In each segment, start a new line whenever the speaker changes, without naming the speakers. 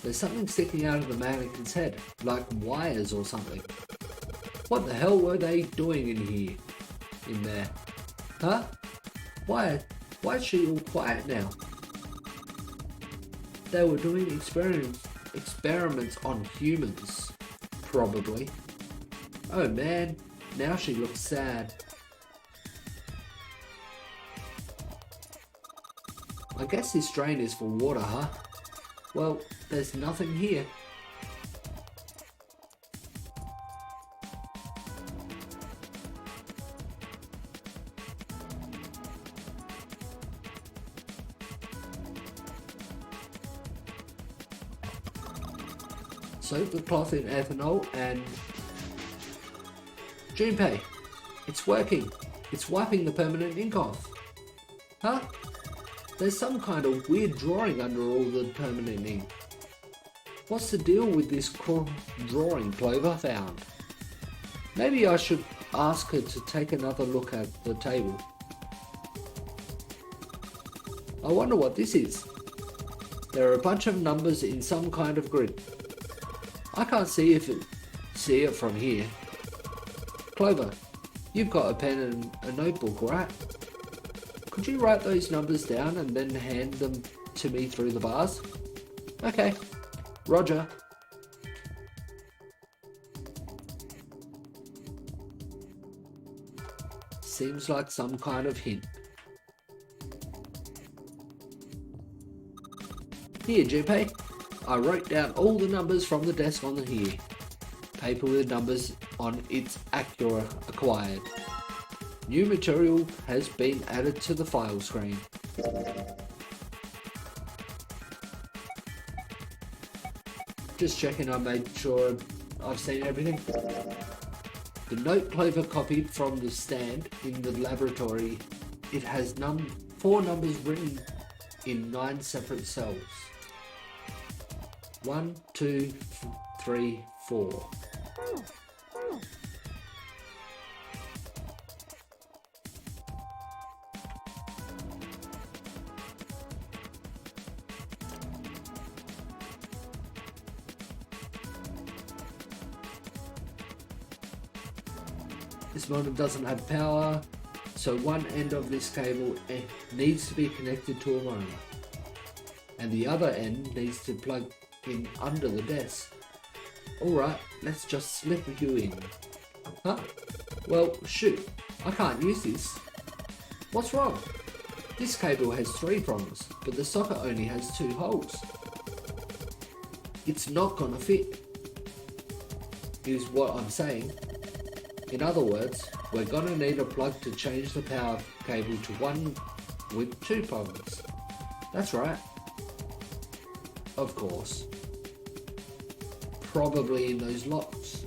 There's something sticking out of the mannequin's head, like wires or something. What the hell were they doing in there? Huh? Why is she all quiet now? They were doing experiments on humans, probably. Oh man, now she looks sad. I guess this drain is for water, huh? Well, there's nothing here. Soak the cloth in ethanol and... Junpei, it's working. It's wiping the permanent ink off. Huh? There's some kind of weird drawing under all the permanent ink. What's the deal with this drawing Clover found? Maybe I should ask her to take another look at the table. I wonder what this is. There are a bunch of numbers in some kind of grid. I can't see it from here. Clover, you've got a pen and a notebook, right? Could you write those numbers down and then hand them to me through the bars? Okay, Roger. Seems like some kind of hint. Here, Junpei. I wrote down all the numbers from the desk on here. Paper with numbers on its acquired. New material has been added to the file screen. Just checking I made sure I've seen everything. The note Clover copied from the stand in the laboratory. It has 4 numbers written in 9 separate cells. 1, 2, 3, 4. This modem doesn't have power, so one end of this cable needs to be connected to a monitor, and the other end needs to plug in under the desk. Alright, let's just slip you in. Huh? Well, shoot, I can't use this. What's wrong? This cable has 3 prongs, but the socket only has 2 holes. It's not gonna fit, is what I'm saying. In other words, we're gonna need a plug to change the power cable to one with 2 prongs. That's right. Of course. Probably in those lockers.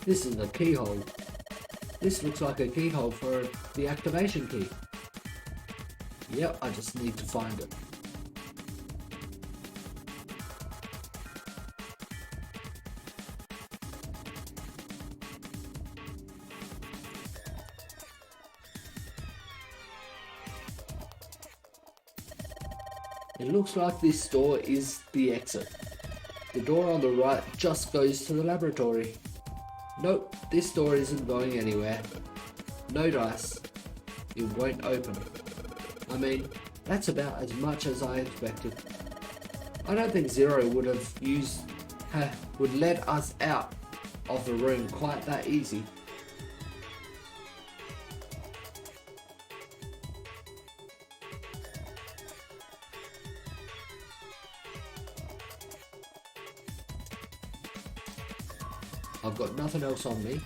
This is a keyhole. This looks like a keyhole for the activation key. Yep, I just need to find it. It looks like this door is the exit. The door on the right just goes to the laboratory. Nope, this door isn't going anywhere. No dice. It won't open. I mean, that's about as much as I expected. I don't think Zero would let us out of the room quite that easy. I've got nothing else on me.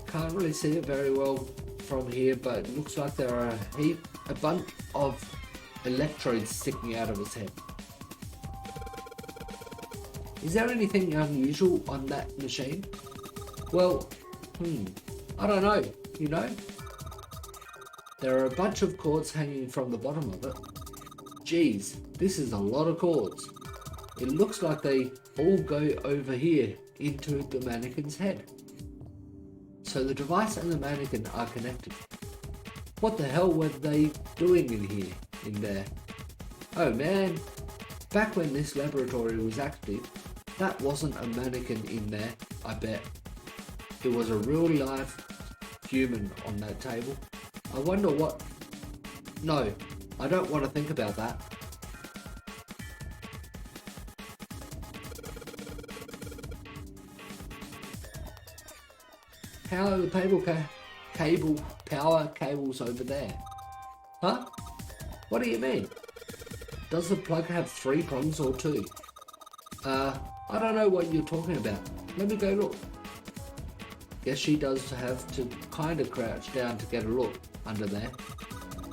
Can't really see it very well from here, but it looks like there are a bunch of electrodes sticking out of his head. Is there anything unusual on that machine? Well, I don't know, you know? There are a bunch of cords hanging from the bottom of it. Geez, this is a lot of cords. It looks like they all go over here into the mannequin's head. So the device and the mannequin are connected. What the hell were they doing in there? Oh man, back when this laboratory was active, that wasn't a mannequin in there, I bet. It was a real live human on that table. I wonder what... No, I don't want to think about that. How are the power cables over there? Huh? What do you mean? Does the plug have 3 prongs or 2? I don't know what you're talking about. Let me go look. Guess she does have to kind of crouch down to get a look under there.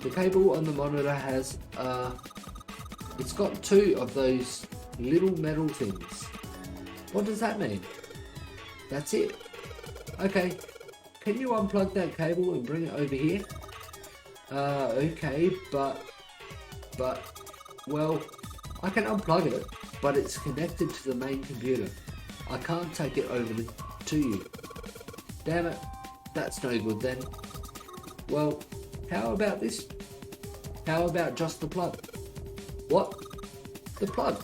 The cable on the monitor has, it's got 2 of those little metal things. What does that mean? That's it. Okay, can you unplug that cable and bring it over here? Okay, but, well, I can unplug it, but it's connected to the main computer. I can't take it over to you. Damn it, that's no good then. Well, how about this? How about just the plug? What? The plug?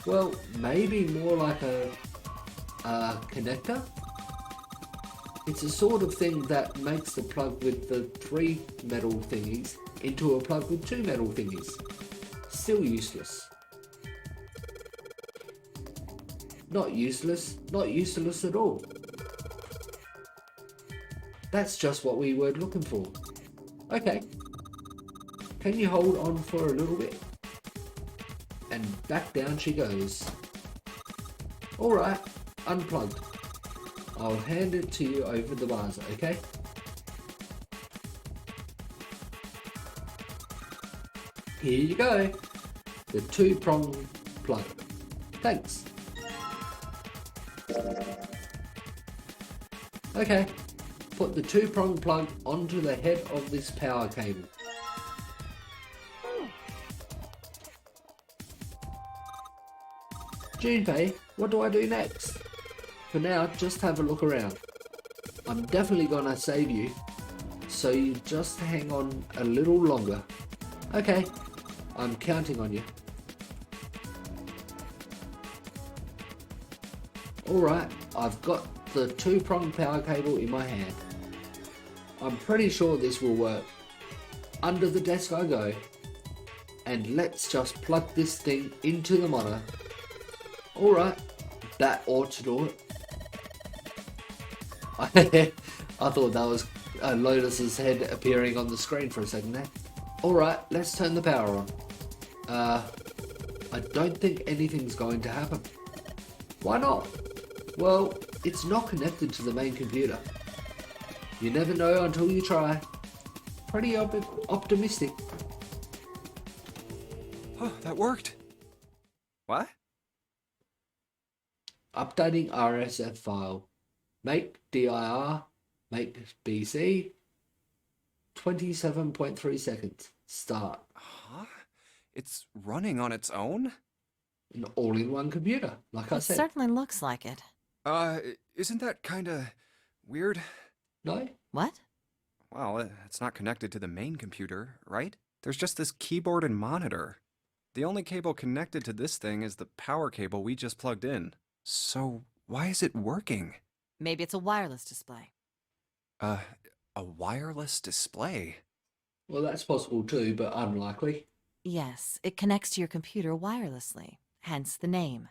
Well, maybe more like a connector? It's a sort of thing that makes the plug with the 3 metal thingies into a plug with 2 metal thingies. Still useless. Not useless at all. That's just what we were looking for. Okay. Can you hold on for a little bit? And back down she goes. Alright, unplugged. I'll hand it to you over the bars, okay? Here you go. The 2-prong plug. Thanks. Okay, put the 2-prong plug onto the head of this power cable. Junpei, what do I do next? For now, just have a look around. I'm definitely gonna save you, so you just hang on a little longer. Okay, I'm counting on you. Alright, I've got the 2-prong power cable in my hand. I'm pretty sure this will work. Under the desk I go, and let's just plug this thing into the monitor. Alright, that ought to do it. I thought that was Lotus's head appearing on the screen for a second there. Alright, let's turn the power on. I don't think anything's going to happen. Why not? Well, it's not connected to the main computer. You never know until you try. Pretty optimistic.
Oh, that worked. What?
Updating RSF file. Make dir, make BC. 27.3 seconds. Start.
Huh? It's running on its own?
An all-in-one computer, like I said.
It certainly looks like it.
Isn't that kinda weird?
No?
What?
Well, it's not connected to the main computer, right? There's just this keyboard and monitor. The only cable connected to this thing is the power cable we just plugged in. So, why is it working?
Maybe it's a wireless display.
A wireless display?
Well, that's possible too, but unlikely.
Yes, it connects to your computer wirelessly, hence the name.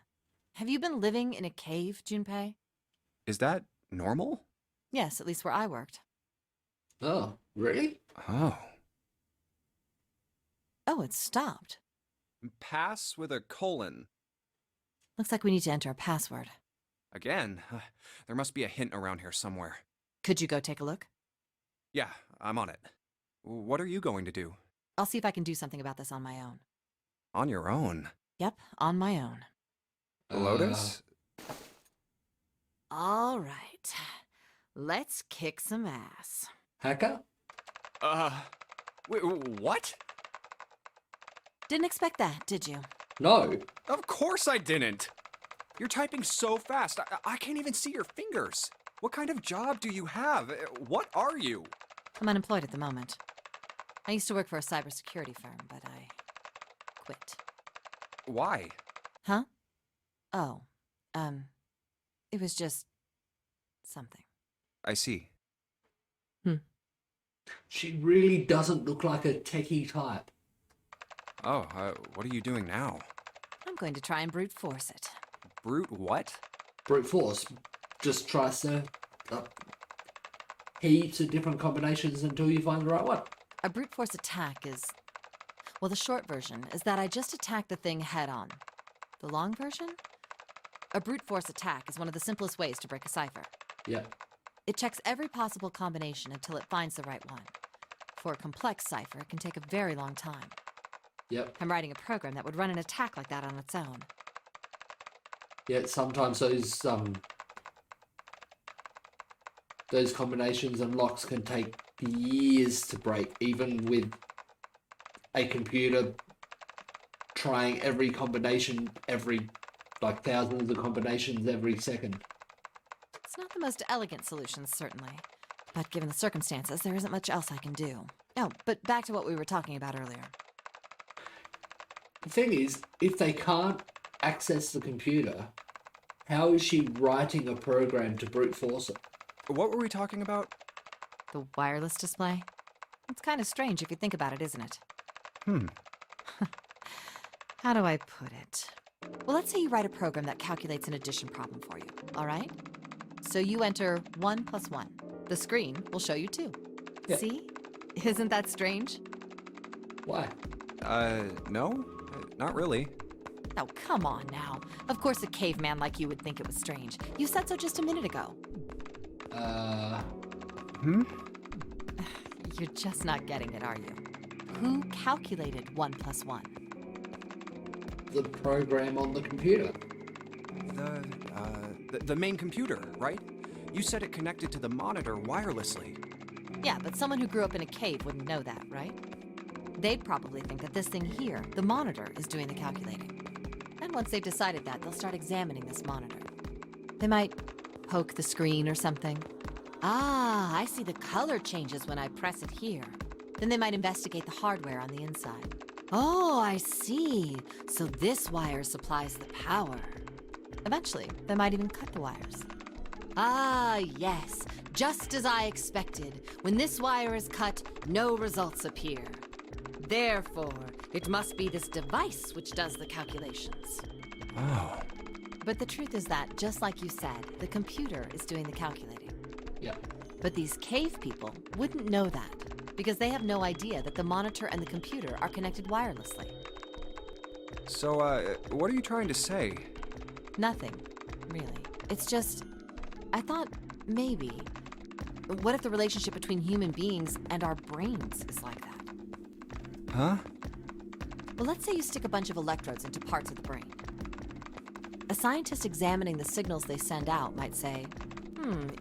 Have you been living in a cave, Junpei?
Is that normal?
Yes, at least where I worked.
Oh, really?
Oh.
Oh, it stopped.
Pass with a colon.
Looks like we need to enter a password.
Again? There must be a hint around here somewhere.
Could you go take a look?
Yeah, I'm on it. What are you going to do?
I'll see if I can do something about this on my own.
On your own?
Yep, on my own.
Lotus?
All right. Let's kick some ass.
Hacker?
Wait, what?
Didn't expect that, did you?
No.
Of course I didn't! You're typing so fast, I can't even see your fingers. What kind of job do you have? What are you?
I'm unemployed at the moment. I used to work for a cybersecurity firm, but I quit.
Why?
Huh? Oh, it was just something.
I see.
She really doesn't look like a techie type.
Oh, what are you doing now?
I'm going to try and brute force it.
Brute what?
Brute force just tries to heaps of different combinations until you find the right one.
A brute force attack is... Well, the short version is that I just attack the thing head on. The long version? A brute force attack is one of the simplest ways to break a cipher.
Yep.
It checks every possible combination until it finds the right one. For a complex cipher, it can take a very long time.
Yep.
I'm writing a program that would run an attack like that on its own.
Yet sometimes those combinations and locks can take years to break, even with a computer trying every combination, like thousands of combinations every second.
It's not the most elegant solution, certainly. But given the circumstances, there isn't much else I can do. Oh, but back to what we were talking about earlier.
The thing is, if they can't access the computer, how is she writing a program to brute force it?
What were we talking about?
The wireless display? It's kind of strange if you think about it, isn't it? How do I put it? Well, let's say you write a program that calculates an addition problem for you, all right? So you enter 1 + 1. The screen will show you 2.
Yeah.
See? Isn't that strange?
Why?
No? Not really.
Oh, come on now. Of course a caveman like you would think it was strange. You said so just a minute ago. You're just not getting it, are you? Who calculated 1 + 1?
The program on the computer.
The main computer, right? You said it connected to the monitor wirelessly.
Yeah, but someone who grew up in a cave wouldn't know that, right? They'd probably think that this thing here, the monitor, is doing the calculating. And once they've decided that, they'll start examining this monitor. They might poke the screen or something. Ah, I see the color changes when I press it here. Then they might investigate the hardware on the inside. Oh, I see. So this wire supplies the power. Eventually, they might even cut the wires. Ah, yes. Just as I expected. When this wire is cut, no results appear. Therefore, it must be this device which does the calculations.
Oh.
But the truth is that, just like you said, the computer is doing the calculating.
Yeah.
But these cave people wouldn't know that, because they have no idea that the monitor and the computer are connected wirelessly.
So, what are you trying to say?
Nothing, really. It's just, I thought maybe, what if the relationship between human beings and our brains is like that?
Huh?
Well, let's say you stick a bunch of electrodes into parts of the brain. A scientist examining the signals they send out might say,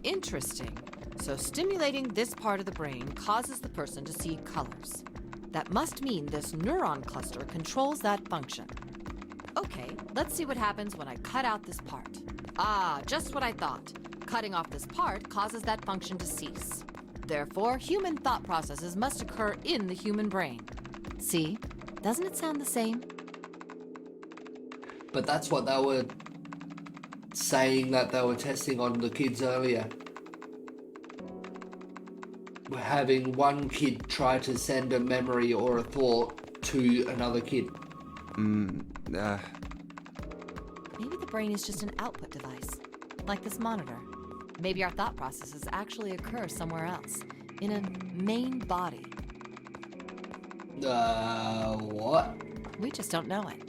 interesting. So stimulating this part of the brain causes the person to see colors. That must mean this neuron cluster controls that function. Okay, let's see what happens when I cut out this part. Ah, just what I thought. Cutting off this part causes that function to cease. Therefore, human thought processes must occur in the human brain. See? Doesn't it sound the same?
But that's what they were saying that they were testing on the kids earlier. Having one kid try to send a memory or a thought to another kid.
Maybe the brain is just an output device, like this monitor. Maybe our thought processes actually occur somewhere else, in a main body.
What?
We just don't know it.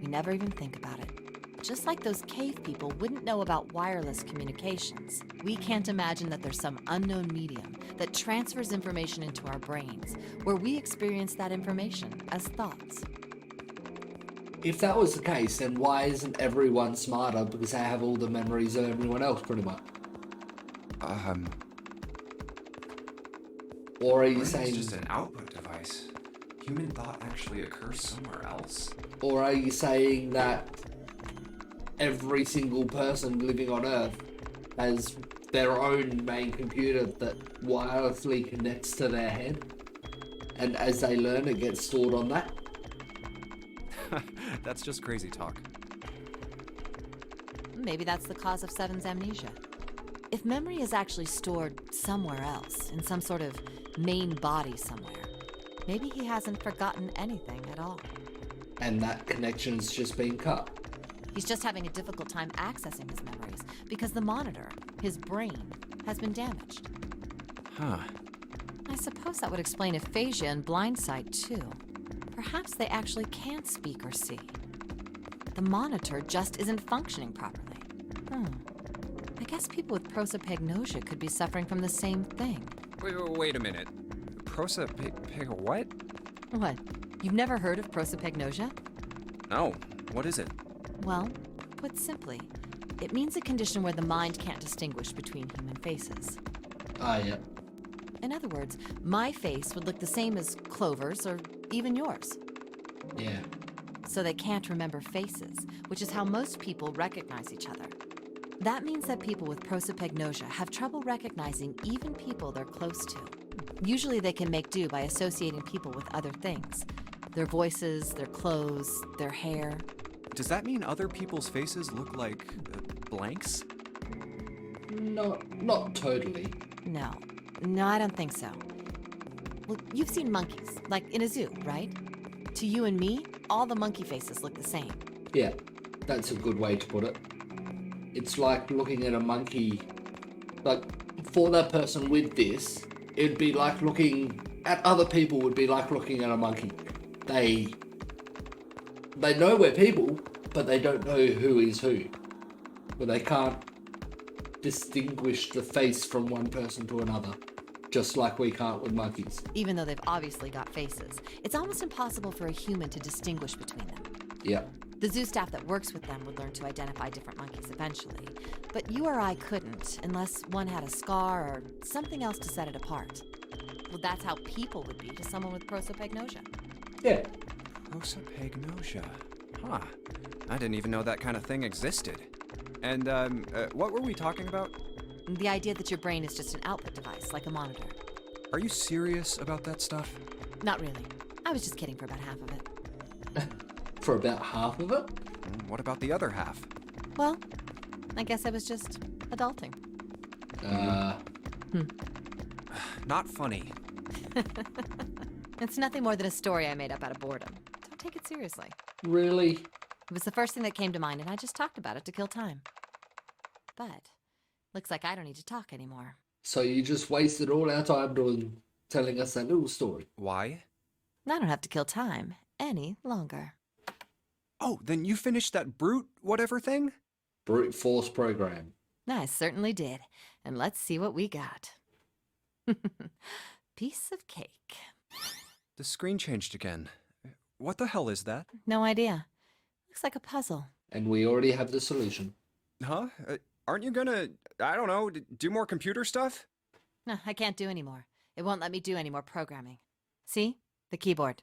We never even think about it. just like those cave people wouldn't know about wireless communications, we can't imagine that there's some unknown medium that transfers information into our brains, where we experience that information as thoughts.
If that was the case, then why isn't everyone smarter because they have all the memories of everyone else, pretty much? Or are you
Brain's
saying...
just an output device. Human thought actually occurs somewhere else.
Or are you saying that every single person living on Earth has their own main computer that wirelessly connects to their head? And as they learn, it gets stored on that?
That's just crazy talk.
Maybe that's the cause of Seven's amnesia. If memory is actually stored somewhere else, in some sort of main body somewhere, maybe he hasn't forgotten anything at all.
And that connection's just been cut.
He's just having a difficult time accessing his memories because the monitor, his brain, has been damaged.
Huh.
I suppose that would explain aphasia and blindsight, too. Perhaps they actually can't speak or see. The monitor just isn't functioning properly. I guess people with prosopagnosia could be suffering from the same thing.
Wait a minute. What?
What? You've never heard of prosopagnosia?
No. What is it?
Well, put simply, it means a condition where the mind can't distinguish between human faces.
Ah, yeah.
In other words, my face would look the same as Clover's or even yours.
Yeah.
So they can't remember faces, which is how most people recognize each other. That means that people with prosopagnosia have trouble recognizing even people they're close to. Usually they can make do by associating people with other things. Their voices, their clothes, their hair.
Does that mean other people's faces look like blanks?
Not totally.
No, I don't think so. Well, you've seen monkeys, like in a zoo, right? To you and me, all the monkey faces look the same.
Yeah, that's a good way to put it. It's like looking at a monkey. Like, for that person with this, it'd be like looking at other people would be like looking at a monkey. They know we're people, but they don't know who is who. But they can't distinguish the face from one person to another, just like we can't with monkeys.
Even though they've obviously got faces, it's almost impossible for a human to distinguish between them.
Yeah.
The zoo staff that works with them would learn to identify different monkeys eventually, but you or I couldn't unless one had a scar or something else to set it apart. Well, that's how people would be to someone with prosopagnosia.
Yeah.
Prosopagnosia. Huh. I didn't even know that kind of thing existed. And, what were we talking about?
The idea that your brain is just an output device, like a monitor.
Are you serious about that stuff?
Not really. I was just kidding for about half of it.
For about half of it?
What about the other half?
Well, I guess I was just adulting.
Not funny.
It's nothing more than a story I made up out of boredom. Don't take it seriously.
Really?
It was the first thing that came to mind, and I just talked about it to kill time. But looks like I don't need to talk anymore.
So you just wasted all our time telling us that little story.
Why?
I don't have to kill time any longer.
Oh, then you finished that brute whatever thing?
Brute force program.
I certainly did. And let's see what we got. Piece of cake.
The screen changed again. What the hell is that?
No idea. Looks like a puzzle.
And we already have the solution.
Huh? Aren't you gonna, I don't know, do more computer stuff?
No, I can't do anymore. It won't let me do any more programming. See? The keyboard.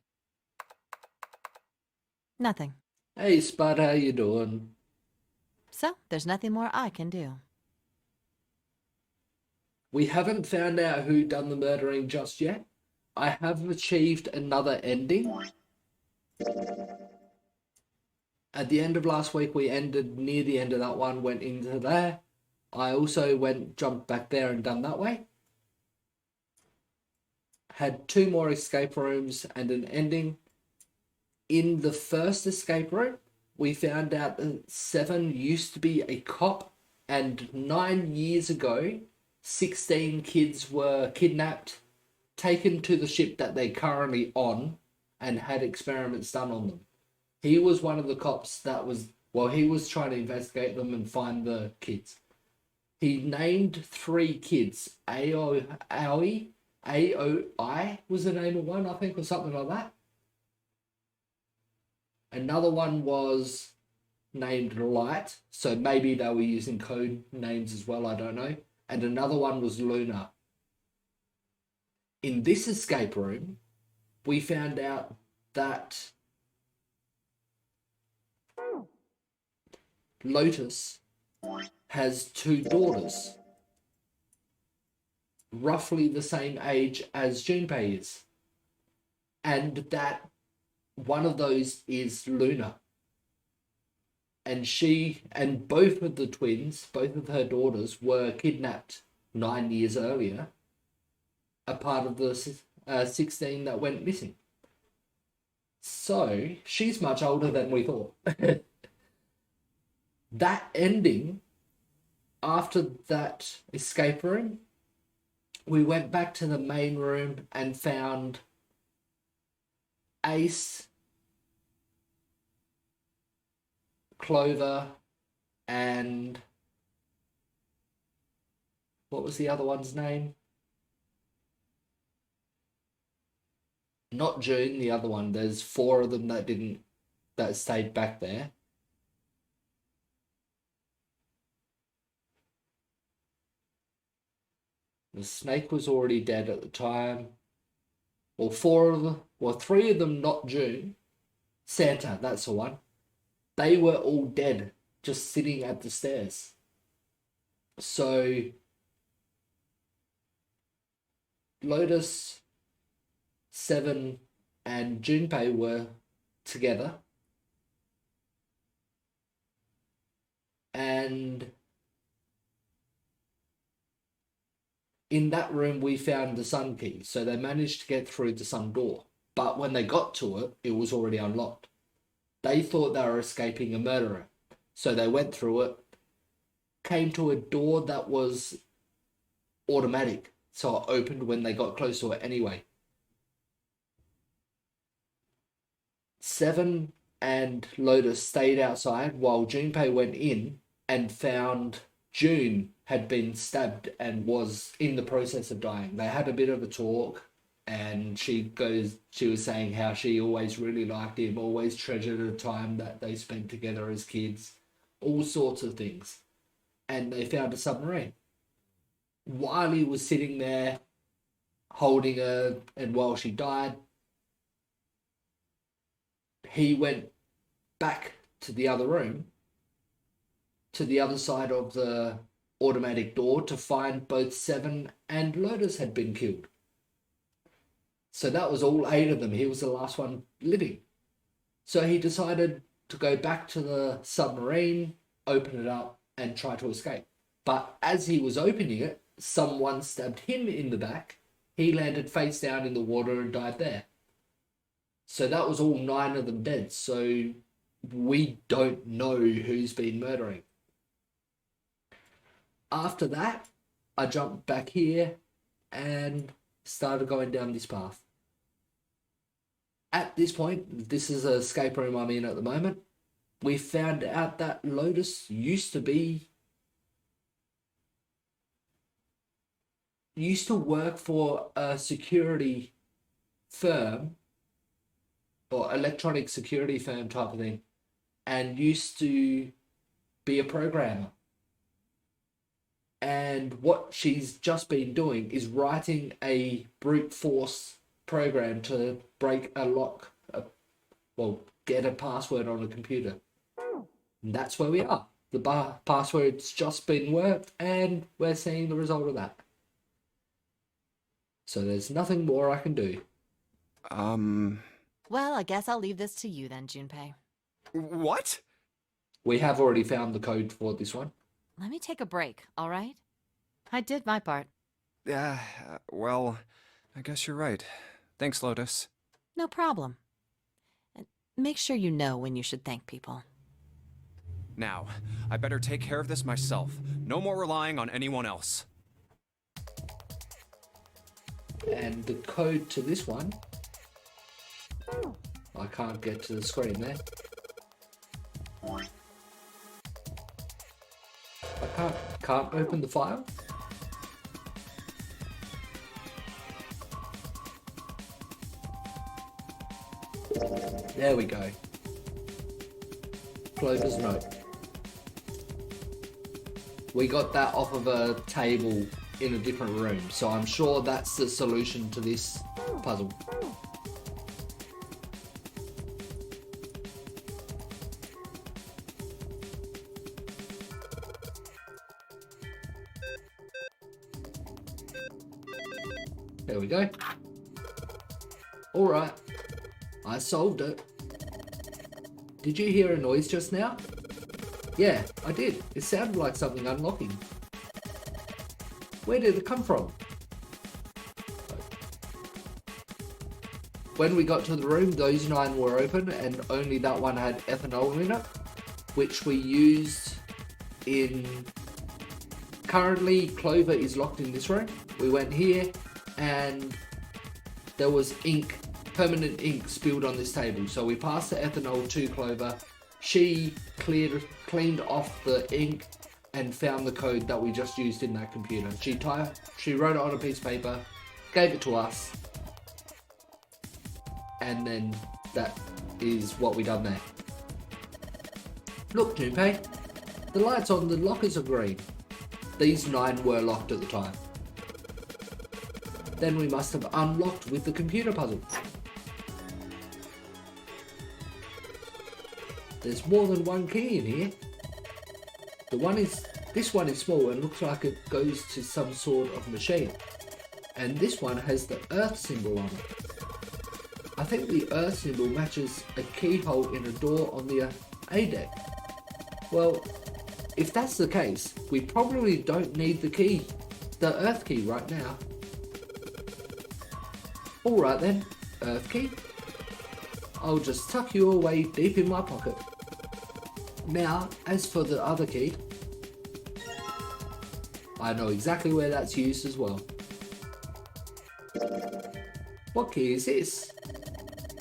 Nothing.
Hey Spud, how you doing?
So, there's nothing more I can do.
We haven't found out who done the murdering just yet. I have achieved another ending. At the end of last week, we ended near the end of that one, went into there. I also jumped back there and done that way. Had 2 more escape rooms and an ending. In the first escape room, we found out that 7 used to be a cop, and 9 years ago, 16 kids were kidnapped, taken to the ship that they're currently on, and had experiments done on them. He was one of the cops that was Well, he was trying to investigate them and find the kids. He named 3 kids. Aoi was the name of one, I think, or something like that. Another one was named Light, so maybe they were using code names as well, I don't know. And another one was Luna. In this escape room, we found out that Lotus has 2 daughters, roughly the same age as Junpei is. And that one of those is Luna. And she and both of the twins, both of her daughters, were kidnapped 9 years earlier, a part of the 16 that went missing. So she's much older than we thought. That ending, after that escape room, we went back to the main room and found Ace, Clover, and what was the other one's name? Not June, the other one. There's 4 of them that stayed back there. The snake was already dead at the time. Well, 3 of them, not June. Santa, that's the one. They were all dead, just sitting at the stairs. So Lotus, Seven, and Junpei were together. And in that room, we found the sun key. So they managed to get through the sun door. But when they got to it, it was already unlocked. They thought they were escaping a murderer. So they went through it, came to a door that was automatic. So it opened when they got close to it anyway. Seven and Lotus stayed outside while Junpei went in and found June had been stabbed and was in the process of dying. They had a bit of a talk, and she was saying how she always really liked him, always treasured the time that they spent together as kids, all sorts of things. And they found a submarine. While he was sitting there holding her, and while she died, he went back to the other room, to the other side of the automatic door, to find both Seven and Lotus had been killed. So that was all 8 of them. He was the last one living. So he decided to go back to the submarine, open it up, and try to escape. But as he was opening it, someone stabbed him in the back. He landed face down in the water and died there. So that was all 9 of them dead. So we don't know who's been murdering. After that, I jumped back here and started going down this path. At this point, this is an escape room I'm in at the moment. We found out that Lotus used to work for a security firm, or electronic security firm type of thing, and used to be a programmer. And what she's just been doing is writing a brute force program to break a lock, get a password on a computer. And that's where we are. The password's just been worked, and we're seeing the result of that. So there's nothing more I can do.
Well, I guess I'll leave this to you then, Junpei.
What?
We have already found the code for this one.
Let me take a break, all right? I did my part.
Well, I guess you're right. Thanks, Lotus.
No problem. And make sure you know when you should thank people.
Now, I better take care of this myself. No more relying on anyone else.
And the code to this one, I can't get to the screen there. can't open the file? There we go. Clover's note. We got that off of a table in a different room, so I'm sure that's the solution to this puzzle. There we go. Alright, I solved it. Did you hear a noise just now? Yeah, I did. It sounded like something unlocking. Where did it come from? When we got to the room, those 9 were open and only that one had ethanol in it, which we used in... Currently, Clover is locked in this room. We went here and there was ink, permanent ink spilled on this table. So we passed the ethanol to Clover. She cleaned off the ink and found the code that we just used in that computer. She wrote it on a piece of paper, gave it to us, and then that is what we done there. Look, Junpei, the lights on the lockers are green. These 9 were locked at the time. Then we must have unlocked with the computer puzzle. There's more than one key in here. This one is small and looks like it goes to some sort of machine. And this one has the Earth symbol on it. I think the Earth symbol matches a keyhole in a door on the A deck. Well, if that's the case, we probably don't need the Earth key right now. Alright then, Earth key. I'll just tuck you away deep in my pocket. Now, as for the other key, I know exactly where that's used as well. What key is this?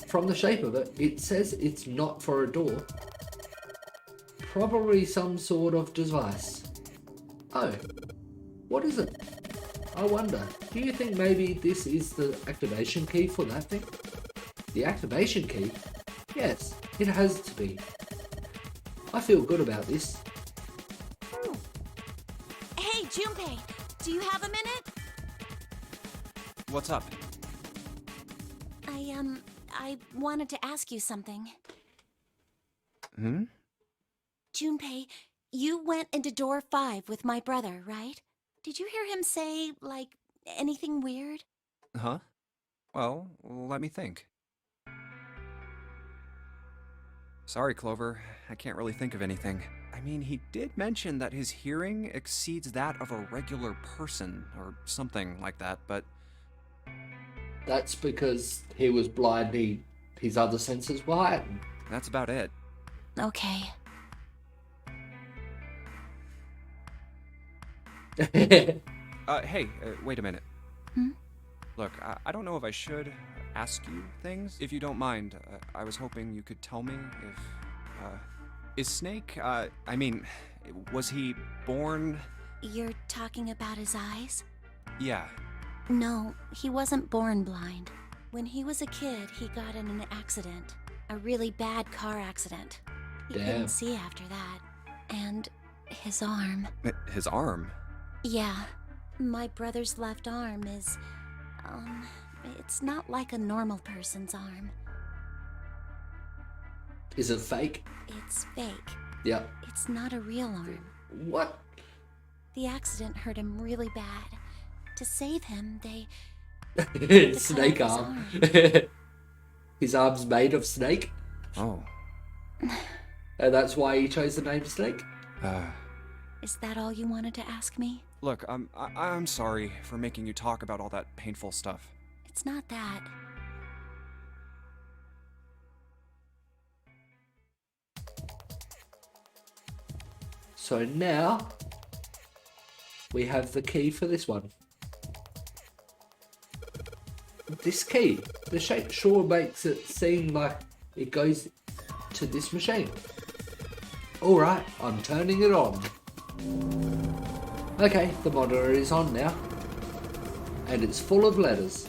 From the shape of it, it says it's not for a door. Probably some sort of device. Oh, what is it? I wonder, do you think maybe this is the activation key for that thing? The activation key? Yes, it has to be. I feel good about this.
Hey, Junpei, do you have a minute?
What's up?
I wanted to ask you something.
Hmm?
Junpei, you went into door 5 with my brother, right? Did you hear him say, like, anything weird?
Huh? Well, let me think. Sorry, Clover. I can't really think of anything. I mean, he did mention that his hearing exceeds that of a regular person, or something like that, but...
That's because he was blind, his other senses were heightened.
That's about it.
Okay.
Hey, wait a minute.
Hmm?
Look, I don't know if I should ask you things. If you don't mind, I was hoping you could tell me if, is Snake, I mean, was he born...
You're talking about his eyes?
Yeah.
No, he wasn't born blind. When he was a kid, he got in an accident. A really bad car accident. He
Damn.
couldn't see after that. And his arm.
His arm?
Yeah. My brother's left arm is... it's not like a normal person's arm.
Is it fake?
It's fake.
Yeah.
It's not a real arm.
What?
The accident hurt him really bad. To save him, they...
Snake arm. His arm's made of snake.
Oh.
And that's why he chose the name Snake?
Is that all you wanted to ask me?
Look, I'm sorry for making you talk about all that painful stuff.
It's not that.
So now, we have the key for this one. This key, the shape sure makes it seem like it goes to this machine. Alright, I'm turning it on. Okay, the monitor is on now. And it's full of letters.